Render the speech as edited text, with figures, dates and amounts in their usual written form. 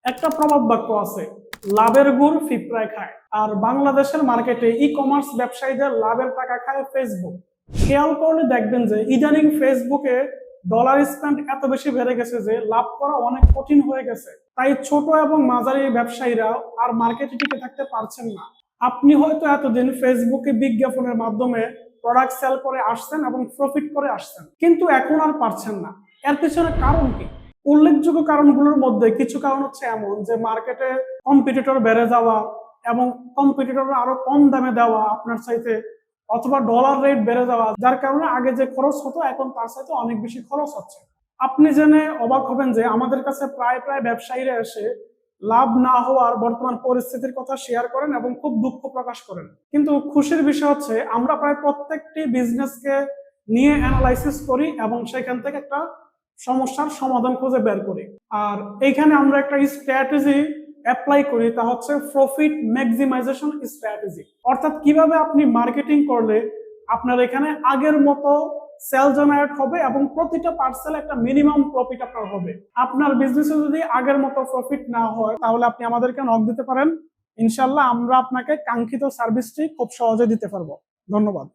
একটা প্রবাদ বাক্য আছে, লাভের গুড় পিঁপড়ায় খায়। আর বাংলাদেশের মার্কেটে ই কমার্স ব্যবসায়ীদের লাভের টাকা খায় ফেসবুক। খেয়াল করলে দেখবেন যে ইদানিং ফেসবুকে ডলার স্পেন্ড এত বেশি বেড়ে গেছে যে লাভ করা অনেক কঠিন হয়ে গেছে। তাই ছোট এবং মাঝারি ব্যবসায়ীরা আর মার্কেটে টিকে থাকতে পারছেন না। আপনি হয়তো এতদিন ফেসবুকে বিজ্ঞাপনের মাধ্যমে প্রোডাক্ট সেল করে আসছেন এবং প্রফিট করে আসছেন, কিন্তু এখন আর পারছেন না। এর পিছনে কারণ কি? উল্লেখযোগ্য কারণগুলোর মধ্যে কিছু কারণ হচ্ছে এমন যে মার্কেটে কম্পিটিটর বেড়ে যাওয়া এবং কম্পিটিটর আরো কম দামে দেওয়া আপনার চাইতে, অথবা ডলার রেট বেড়ে যাওয়া, যার কারণে আগে যে খরচ হতো এখন তার চাইতে অনেক বেশি খরচ হচ্ছে। আপনি জেনে অবাক হবেন যে আমাদের কাছে প্রায় প্রায় ব্যবসায়ীরা এসে লাভ না হওয়ার বর্তমান পরিস্থিতির কথা শেয়ার করেন এবং খুব দুঃখ প্রকাশ করেন। কিন্তু খুশির বিষয় হচ্ছে আমরা প্রায় প্রত্যেকটি বিজনেসকে নিয়ে অ্যানালাইসিস করি এবং সেখান থেকে একটা সমস্যার সমাধান খুঁজে বের করি। আর এইখানে আমরা একটা স্ট্র্যাটেজি অ্যাপ্লাই করি, তা হচ্ছে প্রফিট ম্যাক্সিমাইজেশন স্ট্র্যাটেজি। অর্থাৎ কিভাবে আপনি মার্কেটিং করলে আপনার এখানে আগের মতো সেল জেনারেট হবে এবং প্রতিটা পার্সেল একটা মিনিমাম প্রফিট আপনার হবে। আপনার বিজনেসে যদি আগের মতো প্রফিট না হয় তাহলে আপনি আমাদেরকে নক দিতে পারেন। ইনশাল্লাহ আমরা আপনাকে কাঙ্ক্ষিত সার্ভিসটি খুব সহজে দিতে পারবো। ধন্যবাদ।